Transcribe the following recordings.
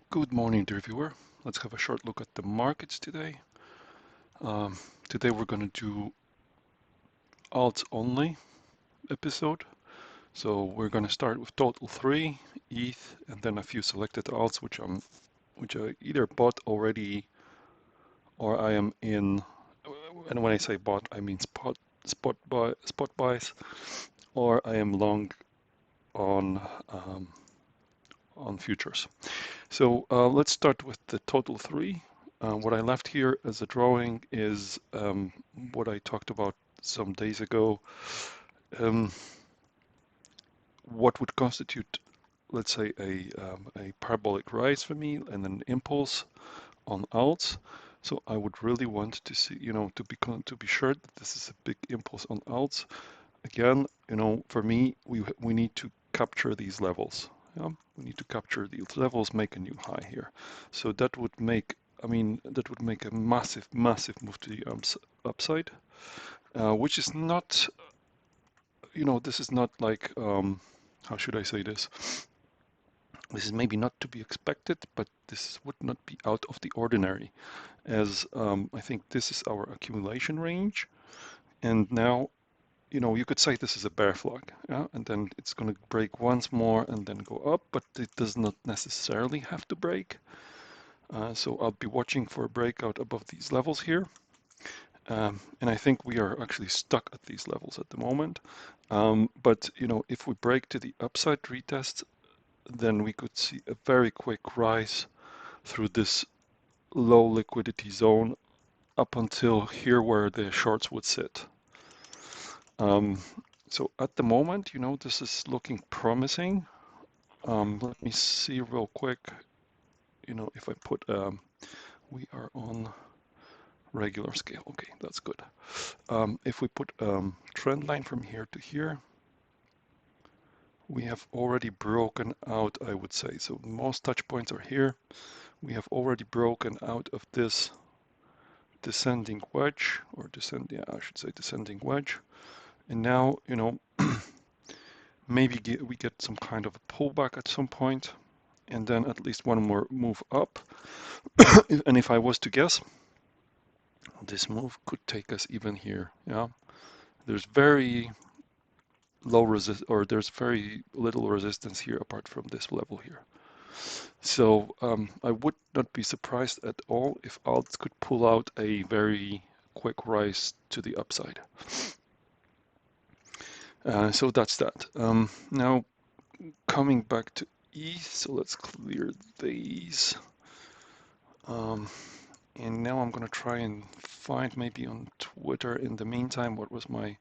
Good morning, dear viewer. Let's have a short look at the markets today. Um, Today we're going to do alts only episode. So we're going to start with TOTAL3, ETH, and then a few selected alts which I either bought already or I am in. And when I say bought, I mean spot buys, or I am long on um, on futures. So let's start with the TOTAL3. What I left here as a drawing is what I talked about some days ago. Um, what would constitute, let's say, a parabolic rise for me and an impulse on alts. So I would really want to see, to be sure that this is a big impulse on alts. Again, for me, we need to capture these levels. Yeah? We need to capture these levels, make a new high here. So that would make, that would make a massive, massive move to the upside, which is not, this is not like, how should I say this? This is maybe not to be expected, but this would not be out of the ordinary, as I think this is our accumulation range. And now you could say this is a bear flag, yeah? And then it's going to break once more and then go up, but it does not necessarily have to break. So I'll be watching for a breakout above these levels here. And I think we are actually stuck at these levels at the moment. But if we break to the upside retest, then we could see a very quick rise through this low liquidity zone up until here where the shorts would sit. Um, so at the moment, this is looking promising. Let me see real quick, if I put, we are on regular scale. Okay, that's good. If we put trend line from here to here, we have already broken out, I would say. So most touch points are here. We have already broken out of this descending wedge, or yeah, I should say descending wedge. And now, maybe we get some kind of a pullback at some point, and then at least one more move up. And if I was to guess, this move could take us even here. Yeah, there's very low resist, or there's very little resistance here apart from this level here. So I would not be surprised at all if alts could pull out a very quick rise to the upside. So that's that. Now coming back to ETH, so let's clear these. And now I'm going to try and find maybe on Twitter in the meantime what was my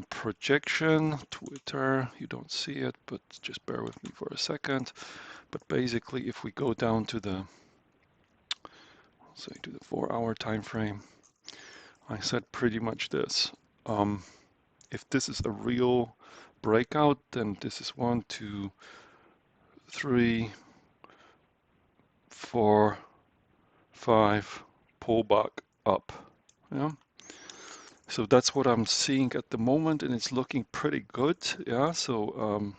projection. Twitter, you don't see it, but just bear with me for a second. But basically, if we go down to the, say, to the 4-hour time frame, I said pretty much this. If this is a real breakout, then this is 1, 2, 3, 4, 5, pull back up. Yeah. So that's what I'm seeing at the moment, and it's looking pretty good. Yeah. So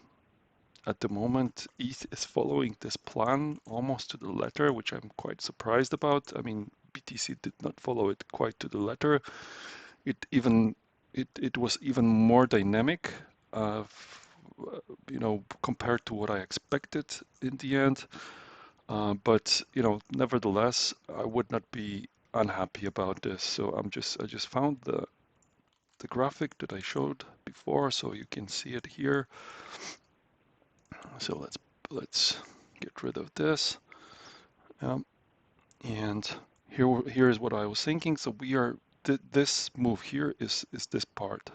at the moment, ETH is following this plan almost to the letter, which I'm quite surprised about. I mean, BTC did not follow it quite to the letter. It was even more dynamic, uh, compared to what I expected in the end. But nevertheless, I would not be unhappy about this. So I just found the graphic that I showed before, so you can see it here. So let's get rid of this. And here is what I was thinking. So this move here is this part.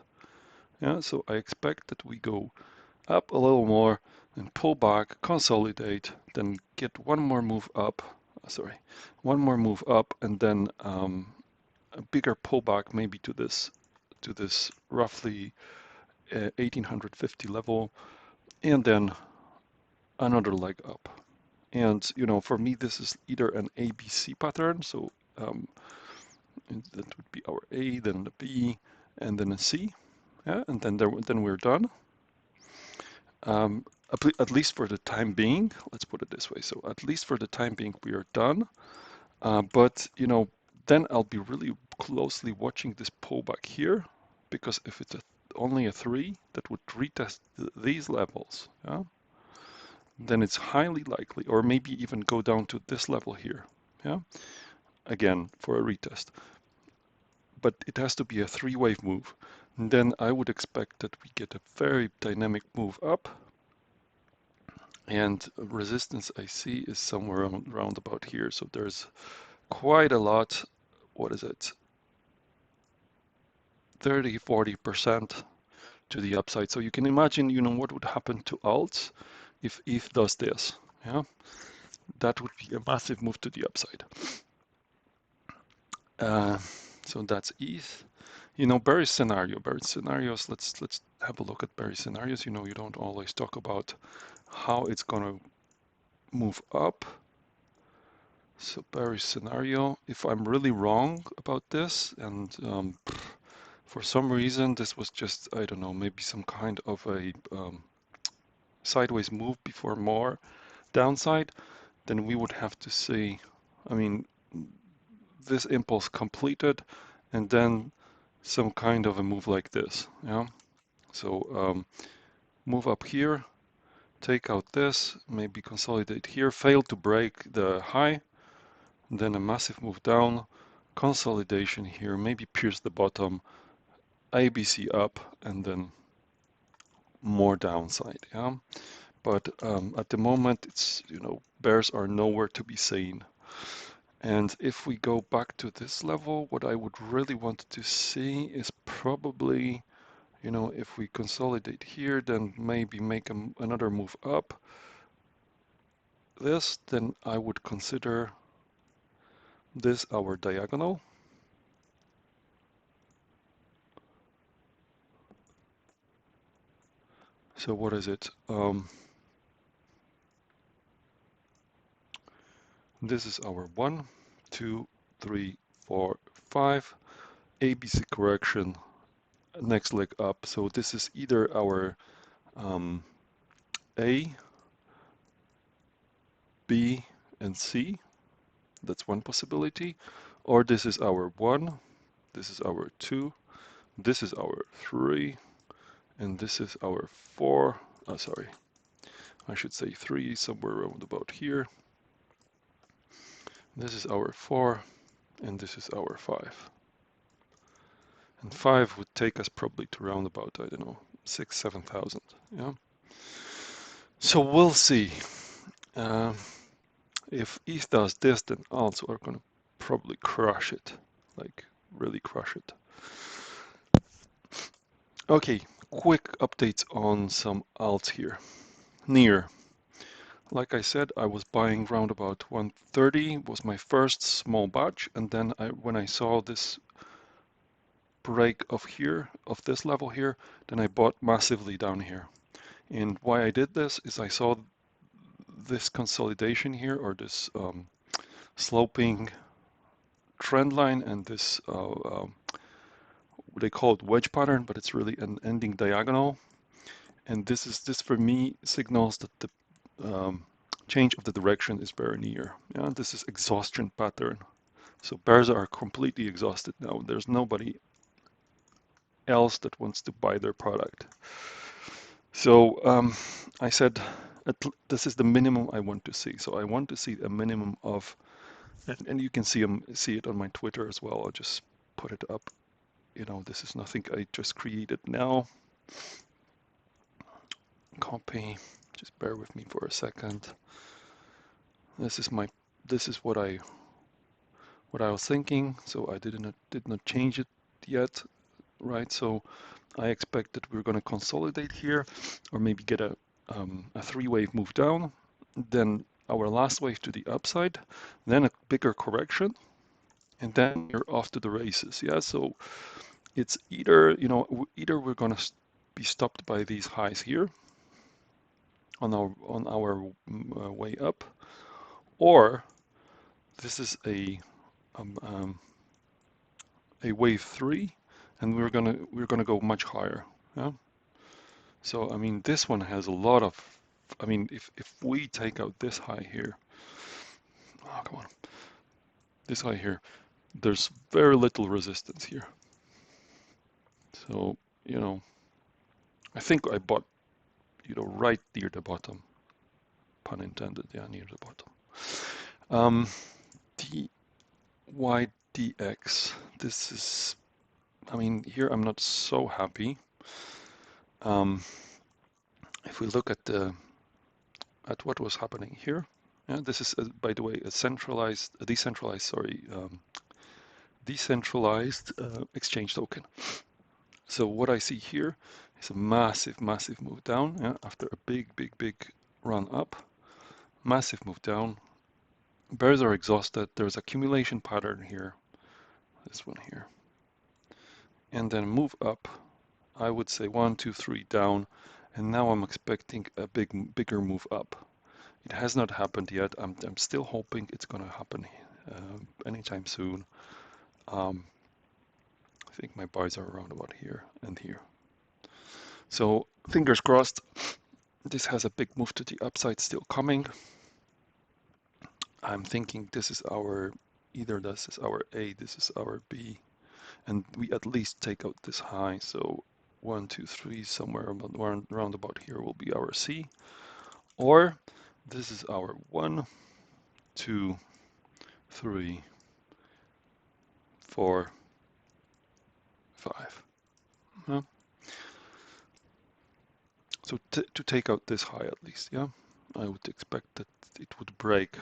Yeah. So I expect that we go up a little more and pull back, consolidate, then get one more move up. Sorry, one more move up, and then a bigger pullback maybe to this roughly 1850 level, and then another leg up. And for me, this is either an ABC pattern, so that would be our A, then the B, and then a C, yeah, and then we're done. Um, at least for the time being, let's put it this way. So at least for the time being, we are done. But then I'll be really closely watching this pullback here, because if it's only a 3 that would retest these levels, yeah, then it's highly likely, or maybe even go down to this level here, yeah, again for a retest. But it has to be a 3-wave move. And then I would expect that we get a very dynamic move up, and resistance I see is somewhere around about here. So there's quite a lot. What is it? 30–40% to the upside. So you can imagine, what would happen to alts if ETH does this. Yeah, that would be a massive move to the upside. Uh, so that's ETH. Bearish scenario. Bearish scenarios. Let's have a look at bearish scenarios. You don't always talk about how it's gonna move up. So bearish scenario. If I'm really wrong about this, and for some reason this was just, I don't know, maybe some kind of a sideways move before more downside, then we would have to see, I mean, this impulse completed and then some kind of a move like this. Yeah. So move up here, take out this, maybe consolidate here, fail to break the high, then a massive move down, consolidation here, maybe pierce the bottom, ABC up, and then more downside. Yeah. But at the moment, it's, bears are nowhere to be seen. And if we go back to this level, what I would really want to see is probably, if we consolidate here, then maybe make another move up. Then I would consider this our diagonal. So what is it? This is our 1, 2, 3, 4, 5 ABC correction, next leg up. So this is either our A, B, and C. That's one possibility. Or this is our 1, this is our 2, this is our 3, and this is our 4. Oh, sorry, I should say 3, somewhere around about here. This is our 4, and this is our 5. And 5 would take us probably to around about, I don't know, 6–7,000. Yeah. So we'll see. If ETH does this, then alts are going to probably crush it, like really crush it. Okay, quick updates on some alts here. Near. Like I said, I was buying round about 130, was my first small batch, and then when I saw this break of this level here, then I bought massively down here. And why I did this is I saw this consolidation here, or this sloping trend line, and this they call it wedge pattern, but it's really an ending diagonal. And this for me signals that the change of the direction is very near. Yeah, this is exhaustion pattern. So bears are completely exhausted now. There's nobody else that wants to buy their product. So I said this is the minimum I want to see. So I want to see a minimum of, and you can see it on my Twitter as well. I'll just put it up. This is nothing I just created now. Copy. Just bear with me for a second. This is what I was thinking. So I did not change it yet, right? So I expect that we're going to consolidate here, or maybe get a 3-wave move down, then our last wave to the upside, then a bigger correction, and then you're off to the races. Yeah, so it's either we're going to be stopped by these highs here on our way up, or this is a wave 3, and we're gonna go much higher. Yeah. So, I mean, this one has a lot of, I mean, if we take out this high here, oh, come on, this high here, there's very little resistance here. So, you know, I think I bought, you know, right near the bottom, pun intended, yeah, near the bottom. Dydx, this is, I mean, here I'm not so happy. If we look at what was happening here, yeah, this is, by the way, a decentralized exchange token. So what I see here is a massive, massive move down, yeah, after a big, big, big run up, massive move down. Bears are exhausted. There's accumulation pattern here, this one here, and then move up. I would say 1, 2, 3 down, and now I'm expecting a bigger move up. It has not happened yet. I'm still hoping it's going to happen anytime soon. I think my buys are around about here and here. So fingers crossed. This has a big move to the upside still coming. I'm thinking this is our, either this is our A, this is our B, and we at least take out this high. So 1, 2, 3, somewhere around about here will be our C, or this is our 1, 2, 3, 4, 5. Yeah. So to take out this high at least, yeah, I would expect that it would break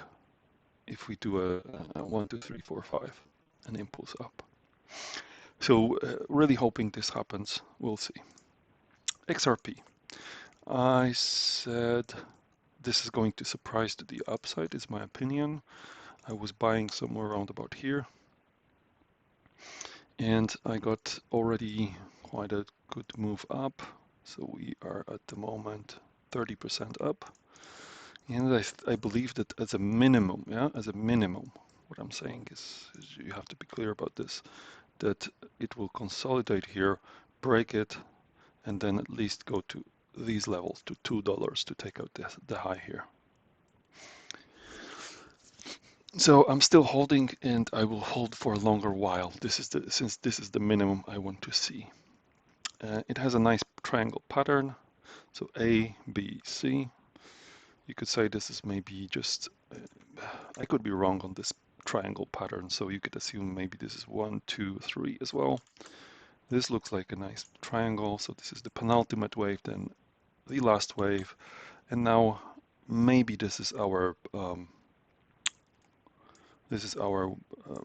if we do a 1, 2, 3, 4, 5, an impulse up. So really hoping this happens. We'll see. XRP. I said this is going to surprise to the upside, is my opinion. I was buying somewhere around about here, and I got already quite a good move up. So we are at the moment 30% up. And I believe that as a minimum, yeah, as a minimum, what I'm saying is you have to be clear about this, that it will consolidate here, break it, and then at least go to these levels, to $2 to take out the high here. So I'm still holding, and I will hold for a longer while. Since this is the minimum I want to see. It has a nice triangle pattern. So A, B, C. You could say this is maybe just, I could be wrong on this triangle pattern, so you could assume maybe this is 1, 2, 3 as well. This looks like a nice triangle, so this is the penultimate wave, then the last wave, and now maybe this is our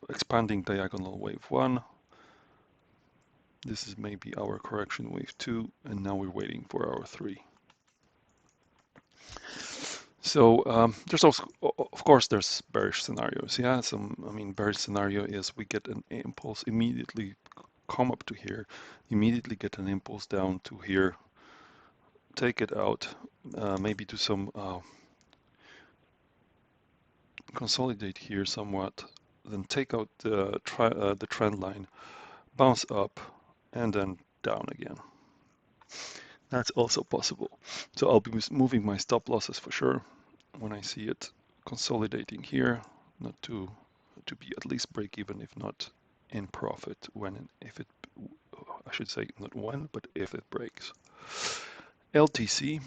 expanding diagonal wave 1. This is maybe our correction wave 2, and now we're waiting for our 3. So there's also, of course, there's bearish scenarios. Yeah, I mean, bearish scenario is we get an impulse, immediately come up to here, immediately get an impulse down to here, take it out, maybe do some consolidate here somewhat, then take out the trend line, bounce up, and then down again. That's also possible. So I'll be moving my stop losses for sure when I see it consolidating here, not to be at least break even, if not in profit if it, I should say not when, but if it breaks. LTC,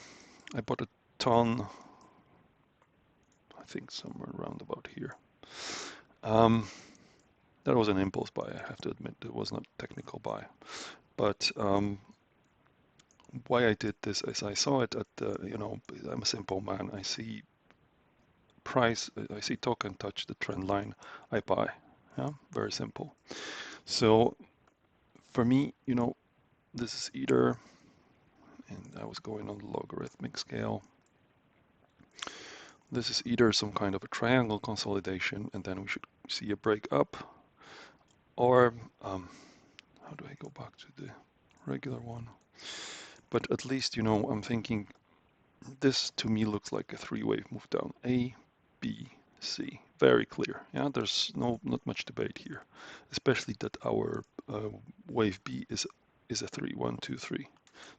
I bought a ton, I think somewhere around about here. That was an impulse buy, I have to admit. It was not a technical buy. But why I did this is I saw it at the, I'm a simple man. I see price, I see token touch the trend line, I buy. Yeah, very simple. So for me, this is either, and I was going on the logarithmic scale, this is either some kind of a triangle consolidation, and then we should see a break up, or how do I go back to the regular one? But at least, I'm thinking this to me looks like a three-wave move down. A, B, C. Very clear. Yeah, there's not much debate here, especially that our wave B is a 3, 1, 2, 3.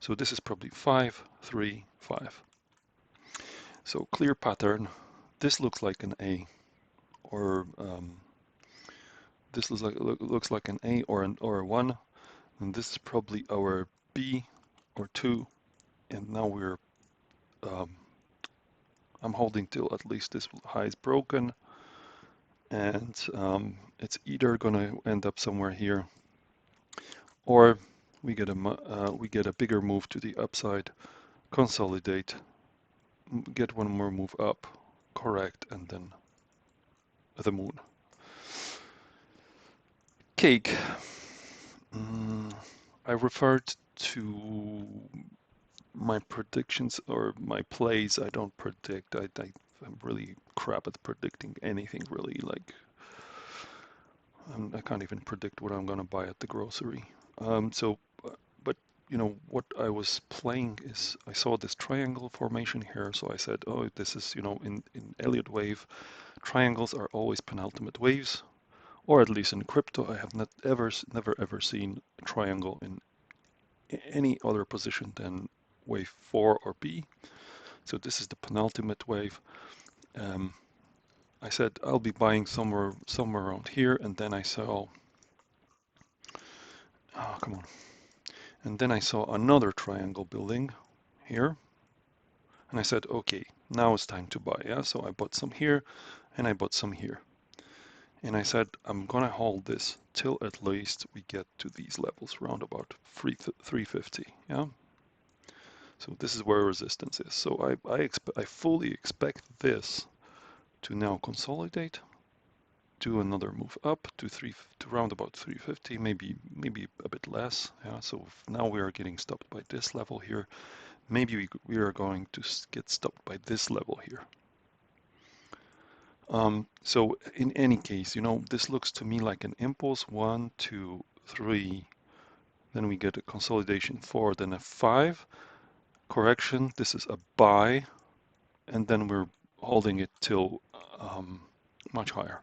So this is probably 5, 3, 5. So clear pattern. This looks like an A, or this looks like an A or a 1, and this is probably our B or 2, and now um, I'm holding till at least this high is broken, and it's either gonna end up somewhere here, or we get a bigger move to the upside, consolidate, get one more move up, correct, and then the moon. Cake. I referred to my predictions or my plays. I don't predict. I'm really crap at predicting anything, really. Like, I can't even predict what I'm gonna buy at the grocery. But what I was playing is I saw this triangle formation here, so I said, oh, this is, in Elliott wave, triangles are always penultimate waves, or at least in crypto, I have never ever seen a triangle in any other position than wave 4 or B. So this is the penultimate wave. Um, I said I'll be buying somewhere around here, and then I saw, oh, come on, and then I saw another triangle building here, and I said, okay, now it's time to buy. Yeah, so I bought some here, and I bought some here, and I said I'm gonna hold this till at least we get to these levels, around about 350. Yeah. So this is where resistance is. So I fully expect this to now consolidate, do another move up to round about 350, maybe a bit less. Yeah. So now we are getting stopped by this level here. Maybe we are going to get stopped by this level here. So in any case, this looks to me like an impulse, 1, 2, 3. Then we get a consolidation 4, then a 5. Correction, this is a buy, and then we're holding it till much higher.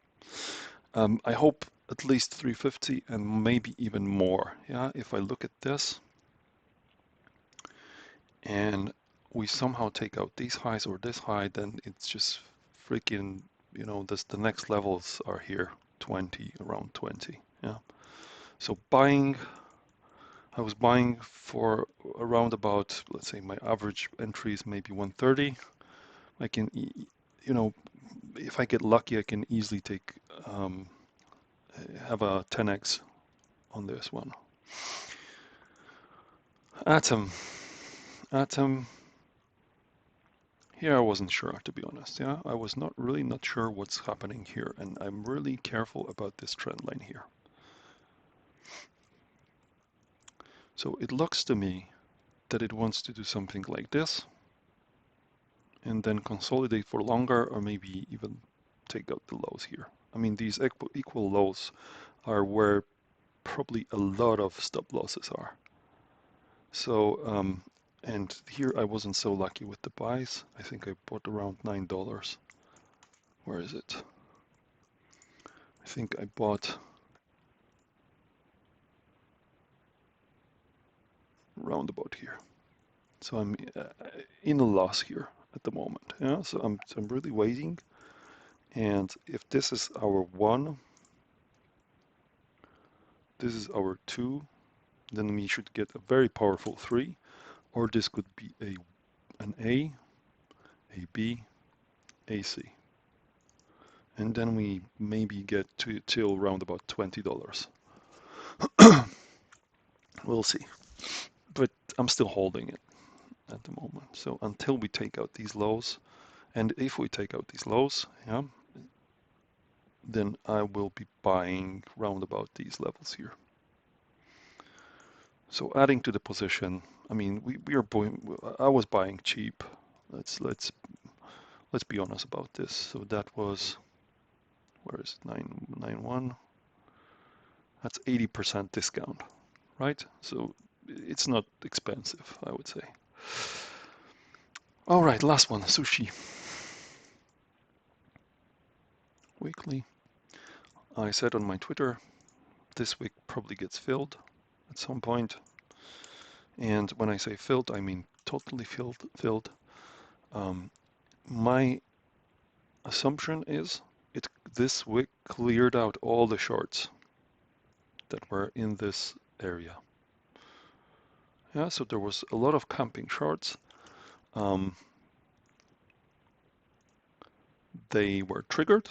I hope at least 350 and maybe even more. Yeah, if I look at this and we somehow take out these highs or this high, then it's just freaking, the next levels are here, 20, around 20. Yeah. So I was buying for around about, let's say my average entry is maybe 130. I can, if I get lucky, I can easily have a 10x on this one. Atom. Here I wasn't sure, to be honest. Yeah, I was not sure what's happening here, and I'm really careful about this trend line here. So it looks to me that it wants to do something like this, and then consolidate for longer, or maybe even take out the lows here. I mean, these equal lows are where probably a lot of stop losses are. So, and here I wasn't so lucky with the buys. I think I bought around $9. Where is it? I think I bought round about here. So I'm in a loss here at the moment. Yeah, so I'm really waiting. And if this is our 1, this is our 2, then we should get a very powerful 3, or this could be an A, B, A, C. And then we maybe get till around about $20. We'll see. But I'm still holding it at the moment. So until we take out these lows, and if we take out these lows, yeah, then I will be buying round about these levels here. So adding to the position, I mean, we are buying. I was buying cheap. Let's be honest about this. So that was, where is it? 991. That's 80% discount, right? So it's not expensive, I would say. All right, last one, Sushi. Weekly. I said on my Twitter, this week probably gets filled at some point. And when I say filled, I mean totally filled. Um, my assumption is this wick cleared out all the shorts that were in this area. Yeah, so there was a lot of camping shorts. Um, they were triggered.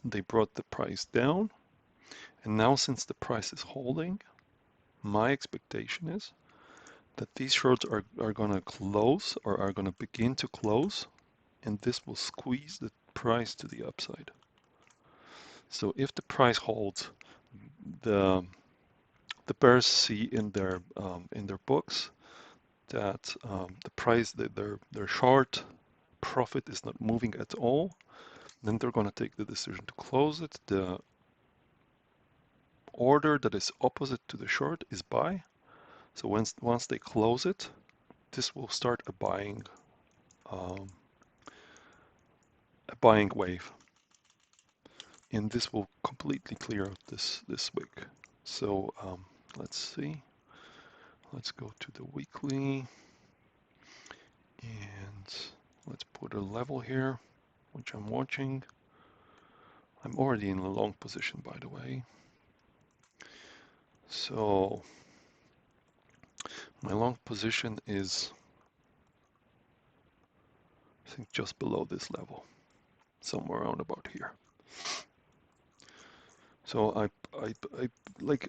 They brought the price down. And now since the price is holding, my expectation is that these shorts are going to close or are going to begin to close, and this will squeeze the price to the upside. So if the price holds, the the bears see in their books that the price that their short profit is not moving at all, then they're going to take the decision to close it. The order that is opposite to the short is buy. So once they close it, this will start um, a buying wave, and this will completely clear out this wick. So let's see. Let's go to the weekly, and let's put a level here, which I'm watching. I'm already in a long position, by the way. So my long position is, I think, just below this level, somewhere around about here. So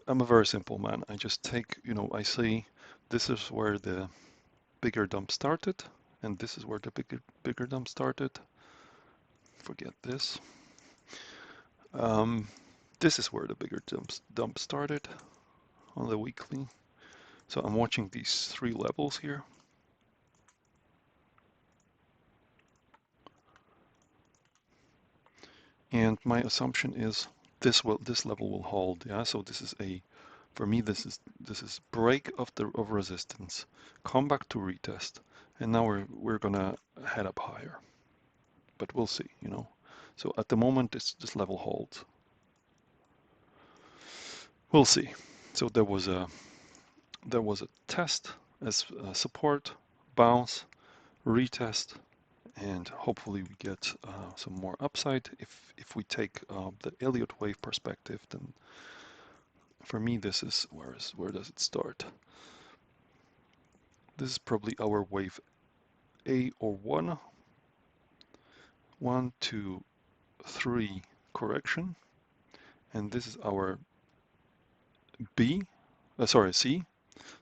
I'm a very simple man. I just take, I see this is where the bigger dump started, and this is where the bigger dump started. Forget this. This is where the bigger dump started on the weekly. So I'm watching these three levels here. And my assumption is this level will hold. Yeah, so this is for me this is break of resistance, come back to retest, and now we're gonna head up higher. But we'll see, So at the moment this level holds. We'll see. So there was a test as support, bounce, retest, and hopefully we get some more upside. If we take the Elliott wave perspective, then for me this is where does it start? This is probably our wave A or 1, 2, 3 correction, and this is our C.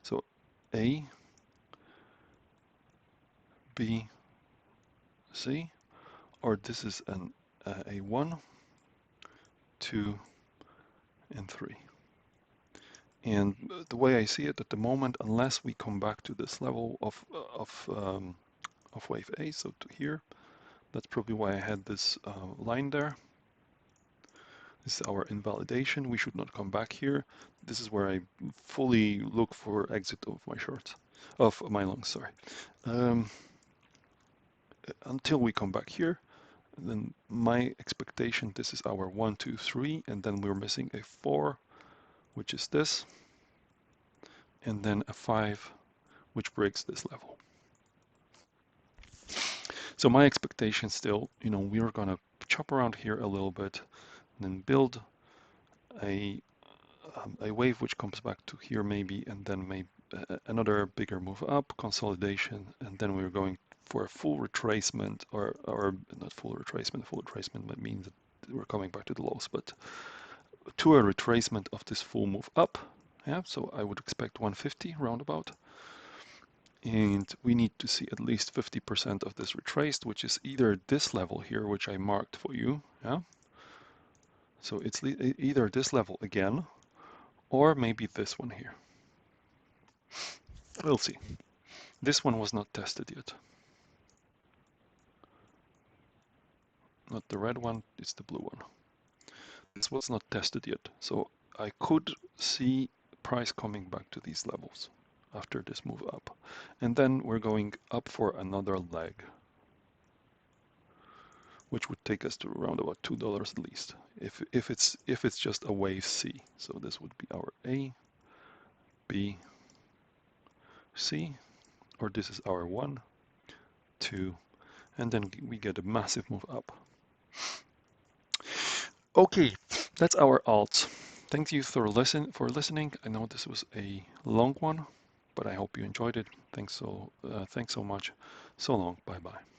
So A, B, C, or this is an A1, 2, and 3. And the way I see it at the moment, unless we come back to this level of wave A, so to here, that's probably why I had this line there. This is our invalidation. We should not come back here. This is where I fully look for exit of my shorts, of my longs, sorry. Until we come back here, then my expectation, this is our 1, 2, 3, and then we're missing a 4, which is this, and then a 5, which breaks this level. So my expectation still, we're going to chop around here a little bit, and then build a wave which comes back to here maybe, and then maybe another bigger move up, consolidation, and then we're going for a full retracement, or not full retracement. Full retracement means that we're coming back to the lows, but to a retracement of this full move up. Yeah, so I would expect 150 roundabout. And we need to see at least 50% of this retraced, which is either this level here, which I marked for you. Yeah. So it's either this level again, or maybe this one here. We'll see. This one was not tested yet. Not the red one, it's the blue one. This was not tested yet. So I could see price coming back to these levels after this move up. And then we're going up for another leg, which would take us to around about $2 at least, if it's just a wave C. So this would be our A, B, C, or this is our 1, 2, and then we get a massive move up. Okay, that's our alts. Thank you for listening. I know this was a long one, but I hope you enjoyed it. Thanks so much. So long. Bye bye.